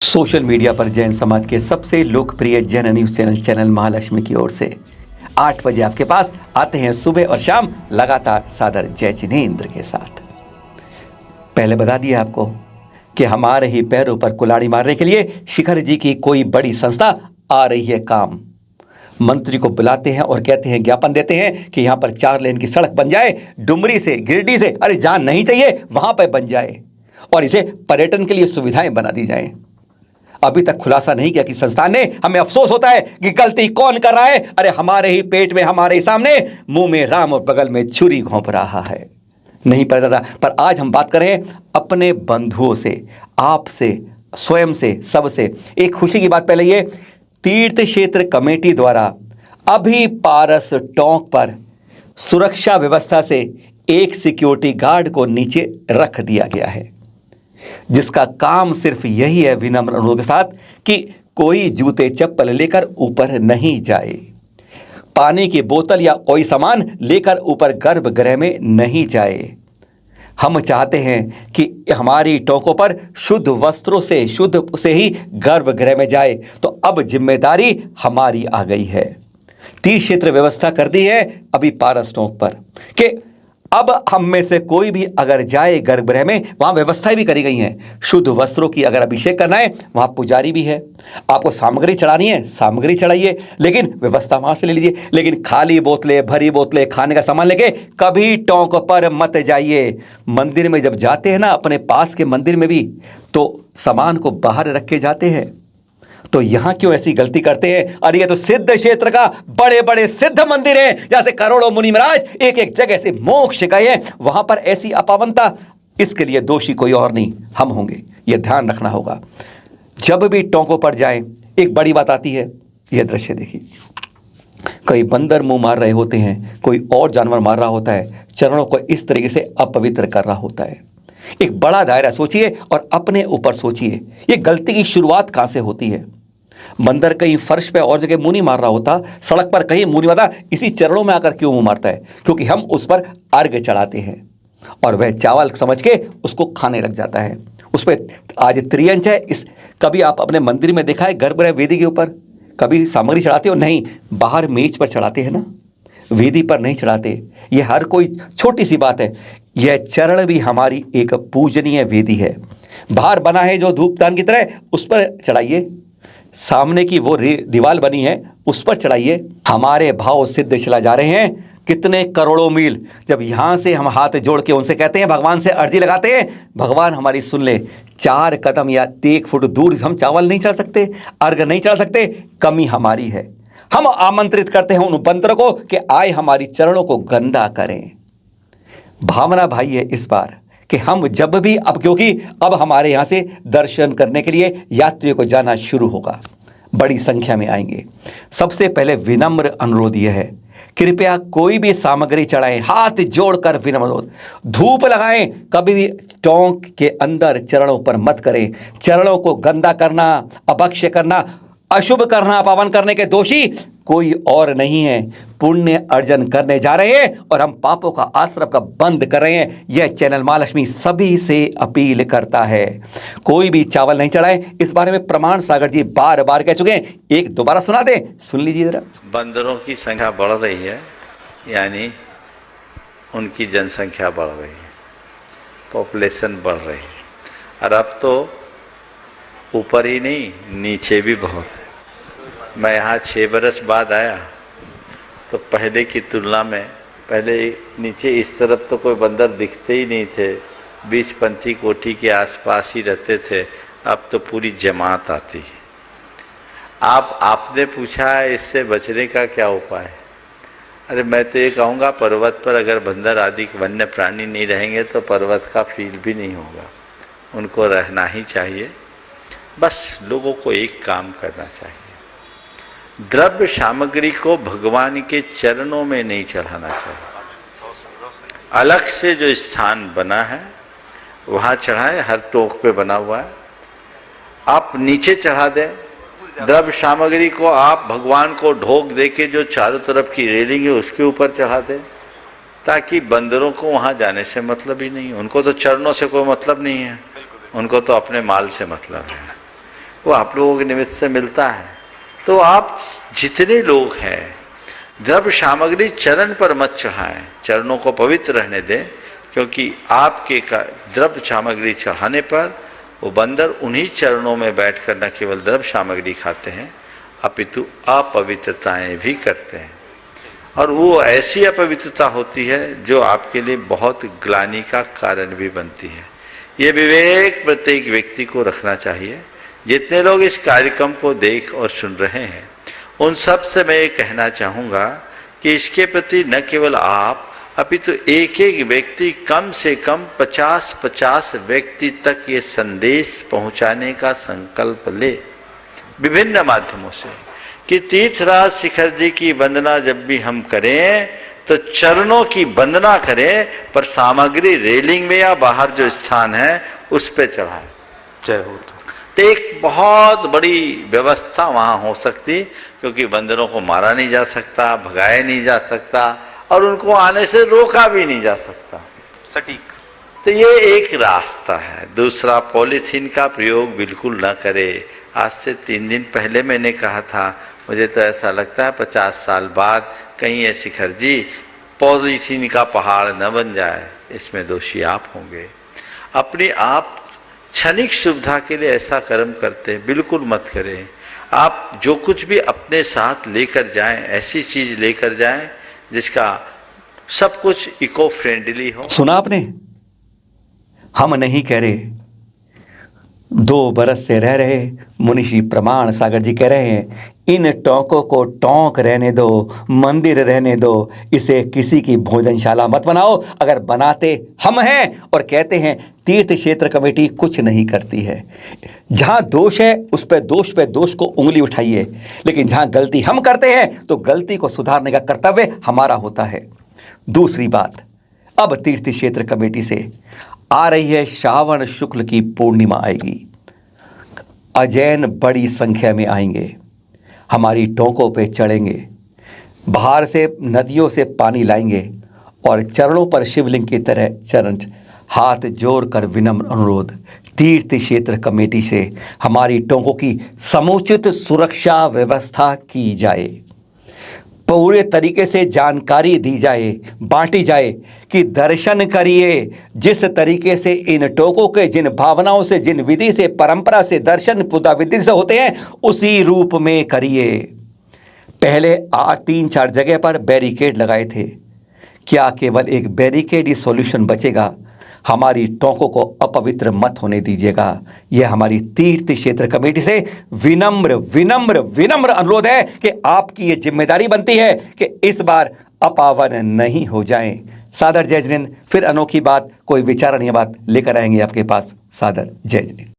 Social media पर जैन समाज के सबसे लोकप्रिय जैन न्यूज चैनल महालक्ष्मी की ओर से 8 बजे आपके पास आते हैं सुबह और शाम लगातार सादर जय जिनेंद्र के साथ। पहले बता दिया आपको कि हमारे ही पैरों पर कुल्हाड़ी मारने के लिए शिखर जी की कोई बड़ी संस्था आ रही है काम। मंत्री को बुलाते हैं और कहते हैं, ज्ञापन देते हैं कि यहाँ पर 4 लेन की सड़क बन जाए, डुमरी से गिरिडीह से, अरे जहाँ नहीं चाहिए वहाँ पर बन जाए और इसे पर्यटन के लिए सुविधाएं बना दी जाएं। अभी तक खुलासा नहीं किया कि संस्थान ने। हमें अफसोस होता है कि गलती कौन कर रहा है। अरे हमारे ही पेट में, हमारे ही सामने, मुंह में राम और बगल में छुरी घोंप रहा है, नहीं पता रहा। पर आज हम बात करें अपने बंधुओं से, आपसे, स्वयं से, सबसे। एक खुशी की बात पहले ये, तीर्थ क्षेत्र कमेटी द्वारा अभी पारस टोंक पर सुरक्षा व्यवस्था से एक सिक्योरिटी गार्ड को नीचे रख दिया गया है, जिसका काम सिर्फ यही है, विनम्र अनुरोध के साथ, कि कोई जूते चप्पल लेकर ऊपर नहीं जाए, पानी की बोतल या कोई सामान लेकर ऊपर गर्भगृह में नहीं जाए। हम चाहते हैं कि हमारी टोकों पर शुद्ध वस्त्रों से, शुद्ध से ही गर्भगृह में जाए। तो अब जिम्मेदारी हमारी आ गई है। तीर्थ क्षेत्र व्यवस्था कर दी है अभी पारस टोंक पर कि अब हम में से कोई भी अगर जाए गर्भगृह में, वहाँ व्यवस्थाएं भी करी गई हैं। शुद्ध वस्त्रों की अगर अभिषेक करना है, वहाँ पुजारी भी है। आपको सामग्री चढ़ानी है, सामग्री चढ़ाइए, लेकिन व्यवस्था वहाँ से ले लीजिए। लेकिन खाली बोतलें, भरी बोतलें, खाने का सामान लेके कभी टोंक पर मत जाइए। मंदिर में जब जाते हैं ना, अपने पास के मंदिर में भी, तो सामान को बाहर रख के जाते हैं। तो यहां क्यों ऐसी गलती करते हैं? अरे ये तो सिद्ध क्षेत्र का बड़े बड़े सिद्ध मंदिर हैं, जहां से करोड़ों मुनि महाराज एक एक जगह से मोक्ष गए हैं। वहां पर ऐसी अपावनता, इसके लिए दोषी कोई और नहीं, हम होंगे। यह ध्यान रखना होगा। जब भी टोंकों पर जाएं, एक बड़ी बात आती है। यह दृश्य देखिए, कई बंदर मुंह मार रहे होते हैं, कोई और जानवर मार रहा होता है, चरणों को इस तरीके से अपवित्र कर रहा होता है। एक बड़ा दायरा सोचिए और अपने ऊपर सोचिए, ये गलती की शुरुआत कहां से होती है। बंदर कहीं फर्श पे और जगह मुंह नहीं मार रहा होता, सड़क पर कहीं मुंह नहीं मारता, इसी चरणों में आकर क्यों मुंह मारता है? क्योंकि हम उस पर अर्घ्य चढ़ाते हैं और वह चावल समझ के उसको खाने लग जाता है। उस पर आज त्रियंच है। इस कभी आप अपने मंदिर में देखा है गर्भगृह वेदी के ऊपर कभी सामग्री चढ़ाते हो? नहीं, बाहर मेज पर चढ़ाते हैं ना, वेदी पर नहीं चढ़ाते। यह हर कोई छोटी सी बात है। यह चरण भी हमारी एक पूजनीय वेदी है। बाहर बना है जो धूपदान की तरह, उस पर चढ़ाइए। सामने की वो दीवार बनी है, उस पर चढ़ाइए। हमारे भाव सिद्ध चला जा रहे हैं कितने करोड़ों मील। जब यहाँ से हम हाथ जोड़ के उनसे कहते हैं, भगवान से अर्जी लगाते हैं, भगवान हमारी सुन ले। 4 कदम या 1 फुट दूर हम चावल नहीं चढ़ा सकते, अर्घ नहीं चढ़ा सकते, कमी हमारी है। हम आमंत्रित करते हैं उन बंदरों को कि आए हमारी चरणों को गंदा करें। भावना भाई है इस बार कि हम जब भी, अब क्योंकि अब हमारे यहाँ से दर्शन करने के लिए यात्रियों को जाना शुरू होगा, बड़ी संख्या में आएंगे। सबसे पहले विनम्र अनुरोध यह है, कृपया कोई भी सामग्री चढ़ाएं, हाथ जोड़कर विनम्र अनुरोध। धूप लगाएं, कभी भी टोंक के अंदर चरणों पर मत करें। चरणों को गंदा करना, अभक्ष्य करना, अशुभ करना, पावन करने के दोषी कोई और नहीं है। पुण्य अर्जन करने जा रहे हैं और हम पापों का आश्रम का बंद कर रहे हैं। यह चैनल महालक्ष्मी सभी से अपील करता है, कोई भी चावल नहीं चढ़ाए। इस बारे में प्रमाण सागर जी बार बार कह चुके हैं, एक दोबारा सुना दें, सुन लीजिए जरा। बंदरों की संख्या बढ़ रही है, यानी उनकी जनसंख्या बढ़ रही है, पॉपुलेशन बढ़ रही है। और अब तो ऊपर ही नहीं, नीचे भी बहुत है। मैं यहाँ 6 बरस बाद आया तो पहले की तुलना में, पहले नीचे इस तरफ तो कोई बंदर दिखते ही नहीं थे, 20 पंथी कोठी के आसपास ही रहते थे। अब तो पूरी जमात आती है। आपने पूछा है इससे बचने का क्या उपाय है? अरे मैं तो ये कहूँगा, पर्वत पर अगर बंदर आदि वन्य प्राणी नहीं रहेंगे तो पर्वत का फील भी नहीं होगा। उनको रहना ही चाहिए। बस लोगों को एक काम करना चाहिए, द्रव्य सामग्री को भगवान के चरणों में नहीं चढ़ाना चाहिए। अलग से जो स्थान बना है वहाँ चढ़ाए, हर टोक पे बना हुआ है। आप नीचे चढ़ा दें द्रव्य सामग्री को, आप भगवान को ढोक दे के जो चारों तरफ की रेलिंग है उसके ऊपर चढ़ा दें, ताकि बंदरों को वहाँ जाने से मतलब ही नहीं। उनको तो चरणों से कोई मतलब नहीं है, उनको तो अपने माल से मतलब है। वो आप लोगों के निमित्त से मिलता है। तो आप जितने लोग हैं द्रव्य सामग्री चरण पर मत चढ़ाएं, चरणों को पवित्र रहने दें, क्योंकि आपके द्रव्य सामग्री चढ़ाने पर वो बंदर उन्हीं चरणों में बैठकर न केवल द्रव्य सामग्री खाते हैं अपितु अपवित्रताएं भी करते हैं, और वो ऐसी अपवित्रता होती है जो आपके लिए बहुत ग्लानि का कारण भी बनती है। ये विवेक प्रत्येक व्यक्ति को रखना चाहिए। जितने लोग इस कार्यक्रम को देख और सुन रहे हैं उन सब से मैं ये कहना चाहूँगा कि इसके प्रति न केवल आप अपितु एक एक व्यक्ति कम से कम 50-50 व्यक्ति तक ये संदेश पहुंचाने का संकल्प ले विभिन्न माध्यमों से, कि तीर्थराज शिखर जी की वंदना जब भी हम करें तो चरणों की वंदना करें, पर सामग्री रेलिंग में या बाहर जो स्थान है उस पे चढ़ाएं। जय हो। तो एक बहुत बड़ी व्यवस्था वहाँ हो सकती, क्योंकि बंदरों को मारा नहीं जा सकता, भगाया नहीं जा सकता और उनको आने से रोका भी नहीं जा सकता। सटीक। तो ये एक रास्ता है। दूसरा, पॉलीथीन का प्रयोग बिल्कुल न करे। आज से 3 दिन पहले मैंने कहा था, मुझे तो ऐसा लगता है 50 साल बाद कहीं ये शिखर जी पॉलीथीन का पहाड़ न बन जाए, इसमें दोषी आप होंगे। अपनी आप क्षणिक सुविधा के लिए ऐसा कर्म करते बिल्कुल मत करें। आप जो कुछ भी अपने साथ लेकर जाएं, ऐसी चीज लेकर जाएं जिसका सब कुछ इको फ्रेंडली हो। सुना आपने? हम नहीं कह रहे, 2 बरस से रह रहे मुनिषी प्रमाण सागर जी कह रहे हैं, इन टोंकों को टोंक रहने दो, मंदिर रहने दो, इसे किसी की भोजनशाला मत बनाओ। अगर बनाते हम हैं और कहते हैं तीर्थ क्षेत्र कमेटी कुछ नहीं करती है। जहां दोष है उस पे दोष को उंगली उठाइए, लेकिन जहां गलती हम करते हैं तो गलती को सुधारने का कर्तव्य हमारा होता है। दूसरी बात, अब तीर्थ क्षेत्र कमेटी से आ रही है श्रावण शुक्ल की पूर्णिमा आएगी, अजैन बड़ी संख्या में आएंगे, हमारी टोंकों पे चढ़ेंगे, बाहर से नदियों से पानी लाएंगे और चरणों पर शिवलिंग की तरह चरण हाथ जोड़कर विनम्र अनुरोध, तीर्थ क्षेत्र कमेटी से हमारी टोंकों की समुचित सुरक्षा व्यवस्था की जाए, पूरे तरीके से जानकारी दी जाए, बांटी जाए कि दर्शन करिए जिस तरीके से इन टोकों के जिन भावनाओं से, जिन विधि से, परंपरा से दर्शन पूजा विधि से होते हैं उसी रूप में करिए। पहले 3-4 जगह पर बैरिकेड लगाए थे, क्या केवल एक बैरिकेड ही सॉल्यूशन बचेगा? हमारी टोंकों को अपवित्र मत होने दीजिएगा। यह हमारी तीर्थ क्षेत्र कमेटी से विनम्र विनम्र विनम्र अनुरोध है कि आपकी ये जिम्मेदारी बनती है कि इस बार अपावन नहीं हो जाएं। सादर जय जिनेंद्र। फिर अनोखी बात, कोई विचारणीय बात लेकर आएंगे आपके पास। सादर जय जिनेंद्र।